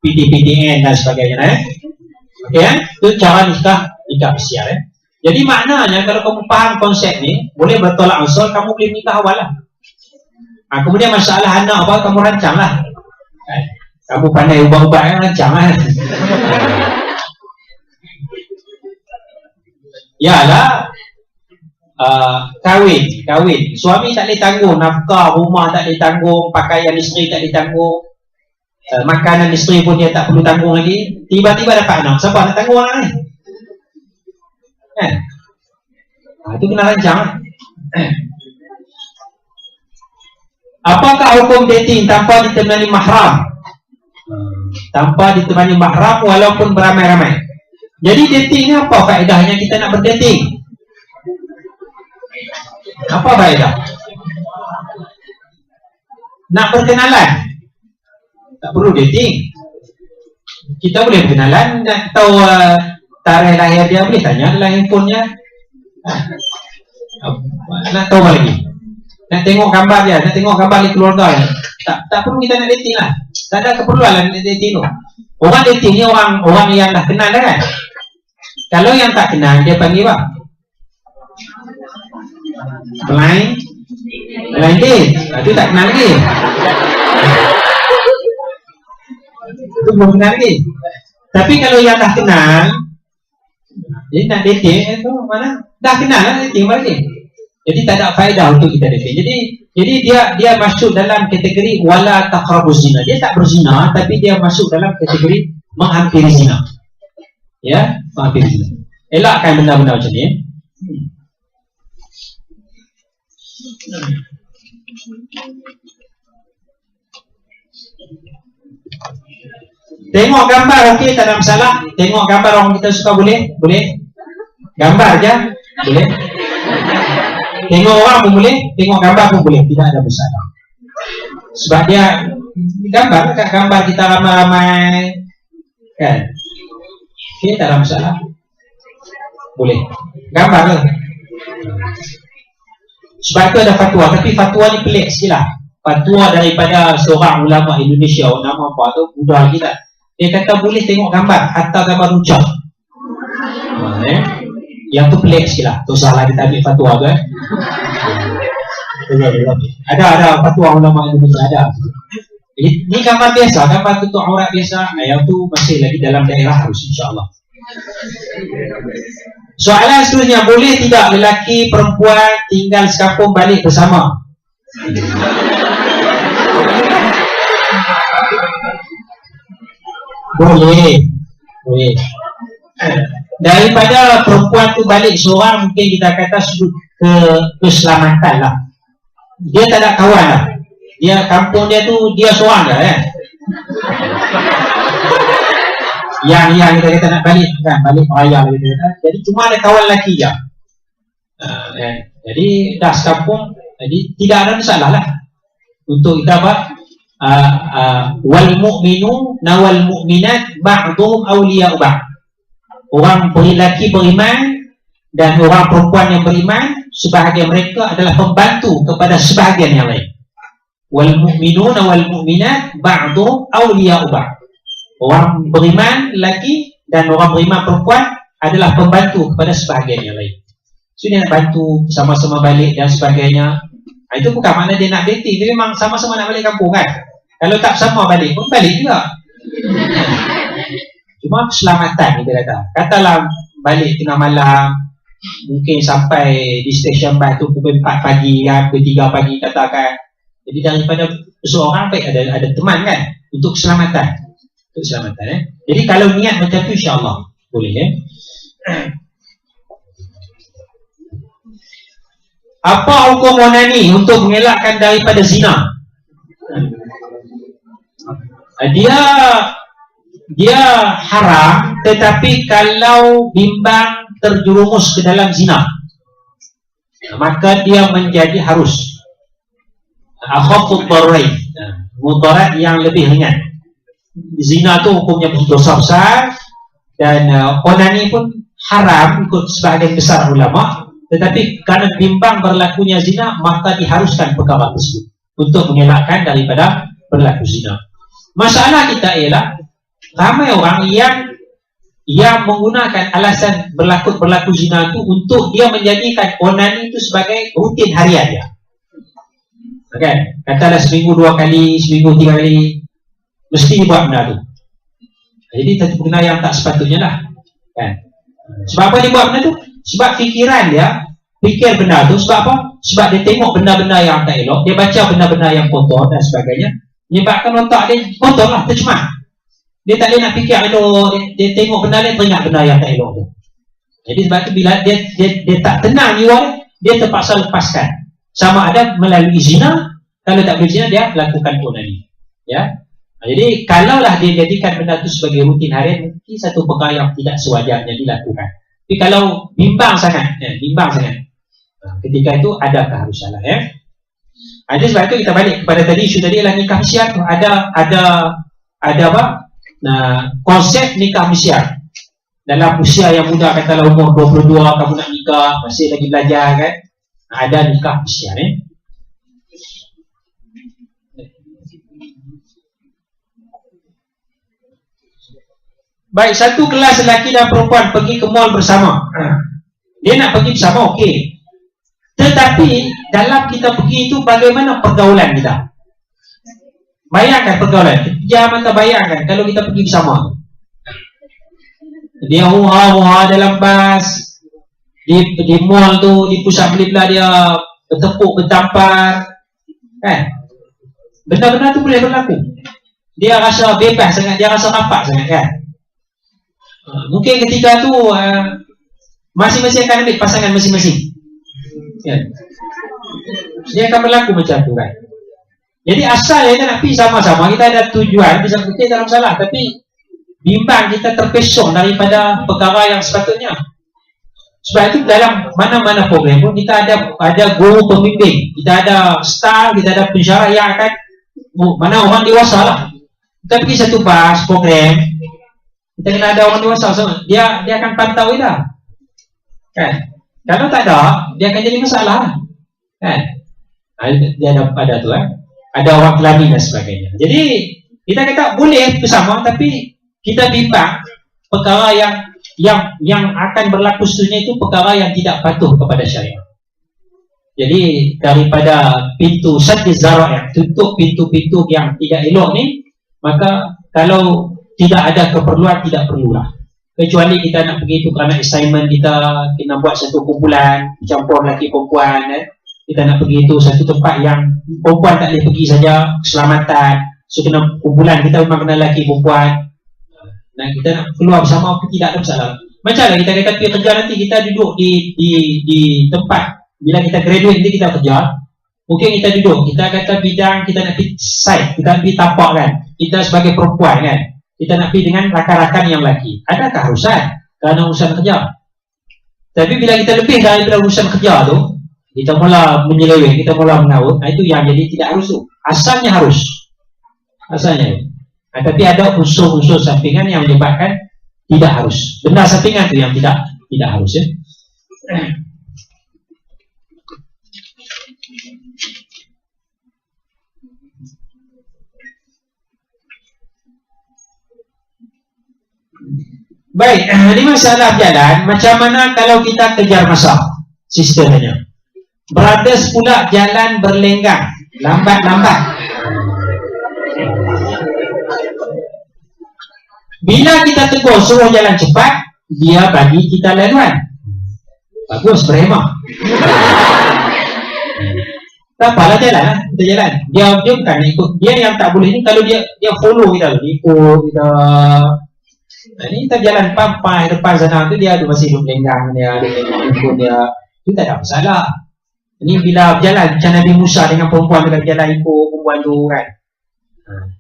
PTPTN dan sebagainya. Ya, itu cara nikah bisiar. Jadi maknanya kalau kamu paham konsep ni, boleh bertolak usul, kamu boleh nikah awal lah. Kemudian masalah anak apa, kamu rancang lah. Kamu pandai ubah-ubah, rancang lah. Yalah, kahwin. Suami tak boleh tanggung nafkah rumah, tak boleh tanggung pakaian isteri, tak boleh tanggung makanan isteri pun dia tak perlu tanggung lagi. Tiba-tiba dapat anak, siapa nak tanggung anak ni? Kan? Itu kena rancang. Apakah hukum dating tanpa ditemani mahram? Tanpa ditemani mahram walaupun beramai-ramai. Jadi dating ni apa faedahnya kita nak berdating? Apa faedah? Nak berkenalan? Tak perlu dating. Kita boleh berkenalan, nak tahu tarikh lahir dia, boleh tanya dalam handphonenya. Nak tahu apa lagi? Nak tengok gambar dia, nak tengok gambar di keluarga dia. Tak perlu kita nak dating lah. Tak ada keperluan lah nak dating tu. Orang dating ni orang yang dah kenal dah kan. Kalau yang tak kenal, dia panggil apa? Blind date. Itu tak kenal lagi. Itu belum kenal lagi. Tapi kalau yang dah kenal, jadi nak dating itu mana? Dah kenal lah dating lagi. Jadi tak ada faedah untuk kita dating. Jadi dia masuk dalam kategori wala taqrabuz zina. Dia tak berzina, tapi dia masuk dalam kategori menghampiri zina. Ya, menghampiri zina. Elakkan benda-benda macam ni. Tengok gambar okey, tak ada masalah. Tengok gambar orang kita suka boleh? Gambar je boleh. Tengok orang pun boleh, tengok gambar pun boleh, tidak ada masalah. Sebab dia gambar kita ramai-ramai kan. Okey, tak ada masalah. Boleh. Gambar lah. Sebab itu ada fatwa, tapi fatwa ni pelik sikit lah. Fatwa daripada seorang ulama Indonesia, nama apa tu, mudah lagi tak. Dia kata boleh tengok gambar, hatta gambar rujak. Yang tu pelik sikit lah. Tu salah kita ambil fatwa tu Ada fatwa ulama Indonesia, ada. Ini gambar biasa, gambar tutup aurat biasa. Yang tu masih lagi dalam daerah harus, insyaAllah. Soalan seterusnya, boleh tidak lelaki perempuan tinggal sekampung balik bersama? Boleh. Daripada perempuan tu balik seorang, mungkin kita kata keselamatan lah. Dia tak ada kawan lah. Dia kampung dia tu dia seorang dah kan. Yang kita kata nak balik kan, balik raya kita kata. Jadi cuma ada kawan lelaki je. Jadi dah sekampung, jadi tidak ada masalah lah. Untuk kita apa? Wal mu'minu nawal mu'minat ba'duhum awliya'u ba'd. Orang lelaki beriman dan orang perempuan yang beriman, sebahagian mereka adalah pembantu kepada sebahagian yang lain. Wal mu'minu nawal mu'minat ba'duhum awliya'u ba'd. Orang beriman lelaki dan orang beriman perempuan adalah pembantu kepada sebahagian yang lain. So dia nak bantu sama-sama balik dan sebagainya. Itu bukan makna dia nak dating. Dia memang sama-sama nak balik kampung kan. Kalau tak sama balik pun balik juga. Cuma keselamatan kita kata. Katalah balik tengah malam, mungkin sampai di stesen bas tu pukul 4 pagi kan, pukul 3 pagi katakan. Jadi daripada seorang baik ada teman kan, untuk keselamatan. Untuk keselamatan Jadi kalau niat macam tu, insya-Allah boleh Apa hukum onani untuk mengelakkan daripada zina? Dia haram, tetapi kalau bimbang terjerumus ke dalam zina, maka dia menjadi harus. Akhafud dararain, mudarat yang lebih ringan. Zina tu hukumnya dosa besar, dan onani pun haram ikut sebahagian besar ulama. Tetapi kerana bimbang berlakunya zina, maka diharuskan perkara tersebut untuk mengelakkan daripada berlaku zina. Masalah kita ialah ramai orang yang menggunakan alasan berlaku zina itu untuk dia menjadikan onani itu sebagai rutin harian dia. Okay? Katalah seminggu 2 kali, seminggu 3 kali, mesti dibuat benda tu. Jadi satu benda yang tak sepatutnya lah. Kan? Sebab apa dia buat benda tu? Sebab fikiran dia fikir benda tu. Sebab apa? Sebab dia tengok benda-benda yang tak elok, dia baca benda-benda yang kotor dan sebagainya, menyebabkan otak dia kotor lah, tercemar. Dia tak boleh nak fikir elok, dia tengok benda lain, teringat benda yang tak elok tu. Jadi sebab tu bila dia tak tenang jiwa dia terpaksa lepaskan. Sama ada melalui zina, kalau tak boleh zina dia lakukan onani. Ya. Jadi kalaulah dia jadikan benda itu sebagai rutin harian, mungkin satu perkara yang tidak sewajarnya dilakukan. Tapi kalau bimbang sangat, ketika itu ada keharusan lah. Jadi sebab itu kita balik kepada tadi isu tadi adalah nikah mesyiar tu ada apa? Nah, konsep nikah mesyiar dalam usia yang muda, katalah umur 22 kamu nak nikah, masih lagi belajar kan? Ada nikah mesyiar. Baik, satu kelas lelaki dan perempuan pergi ke mall bersama. Dia nak pergi bersama, okey. Tetapi dalam kita pergi itu bagaimana pergaulan kita? Bayangkan pergaulan. Jangan mata bayangkan kalau kita pergi bersama. Dia huha-huha dalam bas, di mall tu, di pusat beli-belah dia bertepuk, bertampar, kan? Benda-benda tu boleh berlaku. Dia rasa bebas sangat, dia rasa rapat sangat, kan? Mungkin ketika tu masing-masing akan ambil pasangan masing-masing. Ya. Dia akan berlaku macam tu, kan? Jadi asal kita nak pergi sama-sama, kita ada tujuan, bisa kita dalam salah, tapi bimbang kita terpesong daripada perkara yang sepatutnya. Sebab itu dalam mana-mana program pun kita ada guru pembimbing, kita ada staff, kita ada pensyarah yang akan mana orang dewasa lah. Kita pergi satu bas program, kita kena ada orang dewasa sama. Dia akan pantau kita, kan? Kalau tak ada, dia akan jadi masalah, kan? Dia ada tu, ada orang kelani dan sebagainya. Jadi kita kata boleh bersama, tapi kita bimbang perkara yang akan berlaku seterusnya itu perkara yang tidak patuh kepada syariat. Jadi daripada pintu saddi zara', tutup pintu-pintu yang tidak elok ni, maka kalau tidak ada keperluan, tidak perlulah. Kecuali kita nak pergi itu kerana assignment kita nak buat satu kumpulan campur lelaki perempuan, kita nak pergi itu satu tempat yang perempuan tak boleh pergi saja, keselamatan, so kena kumpulan kita memang kena lelaki perempuan. Dan kita nak keluar bersama pun tidak ada masalah. Macam lah kita kata pergi kerja nanti, kita duduk di tempat, bila kita graduate nanti kita kerja, mungkin kita duduk, kita kata bidang, kita nak pergi site, kita nak pergi tapak, kan? Kita sebagai perempuan, kan? Kita nak pergi dengan rakan-rakan yang lelaki. Ada keharusan kerana urusan kerja. Tapi bila kita lebih daripada urusan kerja tu, kita mula menyeleweng, kita mula mengaut, itu yang jadi tidak harus tu. Asalnya harus. Asalnya. Tapi ada unsur-unsur sampingan yang menyebabkan tidak harus. Benda sampingan tu yang tidak harus, ya. Baik, ini masalah jalan. Macam mana kalau kita kejar masa sistemnya? Brothers pula jalan berlenggang, lambat-lambat. Bila kita tegur suruh jalan cepat, dia bagi kita laluan. Bagus, berhemah. Tak apalah jalan lah, kita jalan. Dia bukan ikut. Dia yang tak boleh ni kalau dia follow kita, ikut kita. Ini kita jalan pampai depan sana tu, dia masih duduk lenggang, dia ikut dia. Itu tak ada masalah. Ini bila berjalan macam Nabi Musa dengan perempuan bila berjalan ikut perempuan tu, kan?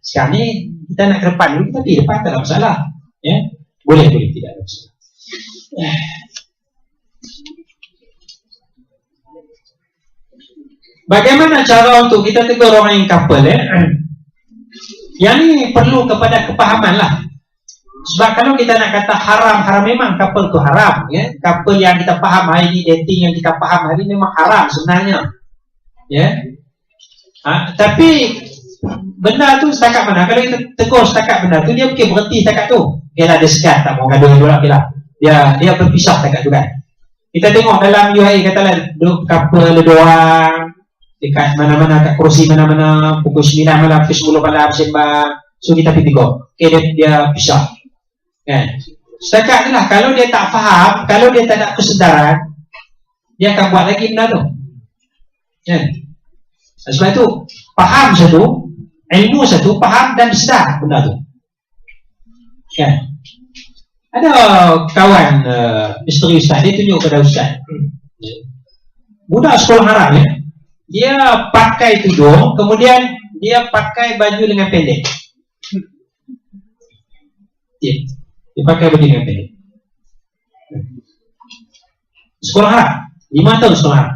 Sekarang ni kita nak ke depan dulu, kita pergi depan, tak ada masalah, ya? Boleh, tidak ada masalah. Bagaimana cara untuk kita tegur orang yang couple, ya? Yang ni perlu kepada kepahaman lah. Sebab kalau kita nak kata haram memang couple tu haram, ya. Couple yang kita faham hari ni, dating yang kita faham hari ni memang haram sebenarnya, ya. Tapi benda tu setakat mana? Kalau kita tegur setakat benda tu, dia mungkin berhenti setakat tu. Okey lah, dia segan, tak mau gaduh dulu lah, okey lah. Dia berpisah setakat tu kan. Kita tengok dalam UAE, katalah duduk couple ada dua orang dekat mana-mana, kat kursi mana-mana, pukul 9 malam, pukul 10 malam sembang. So kita pergi tegur. Okey, dia pisah. Kan? Setakat tu lah. Kalau dia tak faham, kalau dia tak ada kesedaran, dia akan buat lagi benda tu. Kan? Sebab itu, faham satu, ilmu satu, faham dan sedar benda tu. Kan? Ada kawan misteri ustaz, dia tunjuk kepada ustaz. Budak sekolah Arab ya. Dia pakai tudung, kemudian dia pakai baju lengan pendek. Dia pakai baju lengan pendek. Sekolah Arab, 5 tahun sekolah Arab.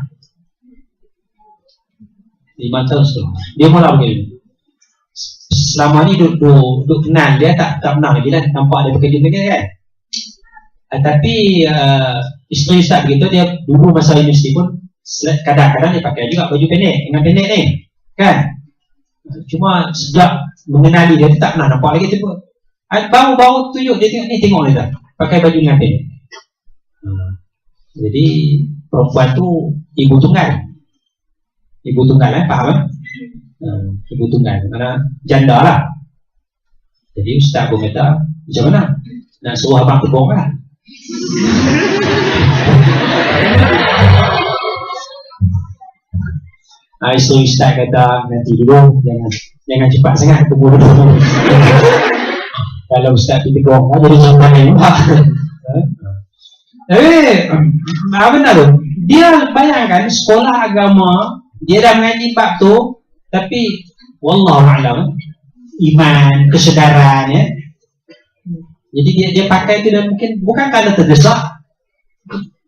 5 tahun sekolah. Dia mula begini. Selama ni duduk kenal dia, tak pernah lagi lah nampak ada bekerja dengan kan. Tapi isteri ustaz begitu, dia dulu masa universiti pun kadang-kadang dia pakai juga baju pendek, dengan pendek ni kan. Cuma sejak mengenali dia tak pernah nampak lagi tu. Baru-baru tunjuk dia tengok dia dah pakai baju dengan pendek. Jadi perempuan tu ibu tunggal faham kan? Ibu tunggal mana janda lah. Jadi ustaz pun kata macam mana nak suruh abang tebong lah. Isteri ustaz kata nanti dulu, jangan cepat sangat tunggu dulu. Kalau ustaz pergi tebong lah jadi contoh ni. Apa benda tu? Dia bayangkan sekolah agama, dia dah mengaji bab tu, tapi wallahualam iman, kesedaran ya. Jadi dia pakai itu dan mungkin bukan kerana terdesak,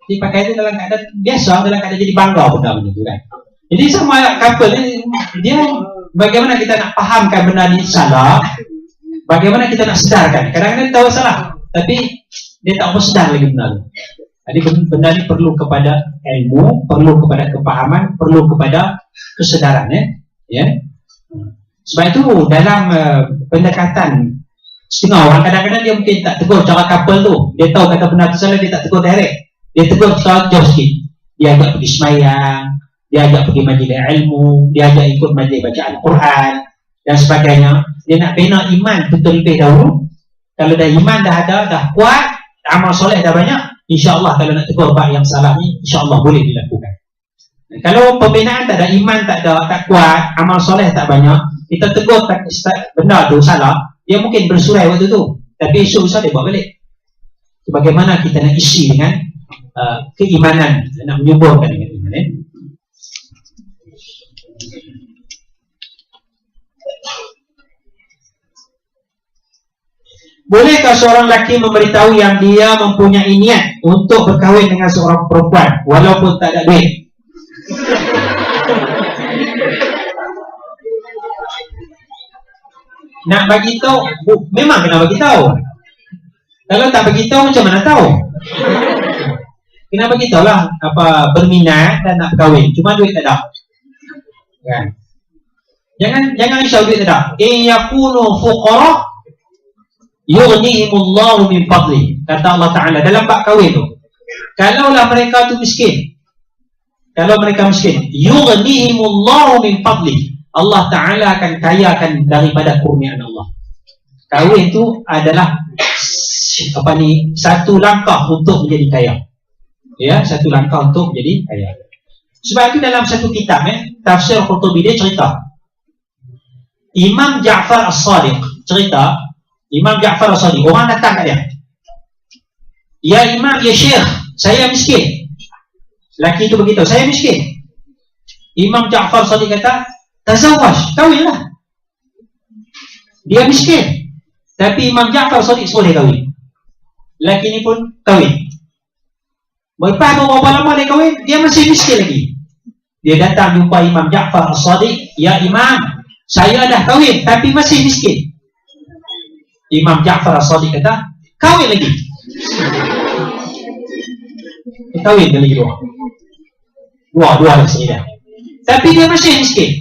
dia pakai itu dalam keadaan biasa, dalam keadaan jadi bangga perkara itu kan. Jadi sama couple ni, dia bagaimana kita nak fahamkan benda ni salah, bagaimana kita nak sedarkan. Kadang-kadang tahu salah, tapi dia tak mau sedar lagi benda tu. Jadi benda ni perlu kepada ilmu, perlu kepada kepahaman, perlu kepada kesedaran ya. Sebab itu dalam pendekatan setengah orang kadang-kadang dia mungkin tak tegur cara couple tu. Dia tahu kata benda tu salah, dia tak tegur direct. Dia tegur secara jauh sikit. Dia ajak pergi semayang, dia ajak pergi majlis ilmu, dia ajak ikut majlis bacaan Quran dan sebagainya. Dia nak bina iman betul lebih dahulu. Kalau dah iman dah ada, dah kuat, amal soleh dah banyak, insya-Allah kalau nak tegur bab yang salah ni, insya-Allah boleh dilakukan. Kalau pembinaan tak ada, iman tak ada, tak kuat, amal soleh tak banyak, kita tegur benda tu salah, dia mungkin bersurai waktu tu, tapi esok besar dia buat balik. Bagaimana kita nak isi dengan keimanan, nak menyuburkan dengan iman Bolehkah seorang lelaki memberitahu yang dia mempunyai niat untuk berkahwin dengan seorang perempuan walaupun tak ada duit? Nak bagi tahu, memang kena bagi tahu. Kalau tak bagi tahu macam mana tahu? Kena bagi tahu lah apa berminat dan nak kahwin, cuma duit tak ada. Kan? Jangan risau duit tak ada. In yakunu fuqara yughnihimullahu min fadli. Kata Allah Ta'ala dalam bab kahwin tu. Kalaulah mereka tu miskin, kalau mereka miskin, yughnihimullahu min fadli, Allah Ta'ala akan kayakan daripada kurniaan Allah. Kahwin tu adalah satu langkah untuk menjadi kaya. Ya, satu langkah untuk menjadi kaya. Sebab itu dalam satu kitab Tafsir Qurtubi dia cerita, Imam Ja'far As-Sadiq cerita, Imam Ja'far As-Sadiq, orang datang kat dia, ya Imam, ya Syekh, saya miskin. Lelaki itu beritahu, saya miskin. Imam Ja'far As-Sadiq kata, tazawwaj, kahwinlah. Dia miskin, tapi Imam Ja'far As-Sadiq suruh dia kahwin. Lelaki ini pun kahwin. Lepas berapa lama dia kahwin, dia masih miskin lagi. Dia datang jumpa Imam Ja'far As-Sadiq, ya Imam, saya dah kahwin tapi masih miskin. Imam Ja'far As-Sadiq kata, kahwin lagi. Kahwin lagi dua lagi sini dah. Tapi dia masih miskin.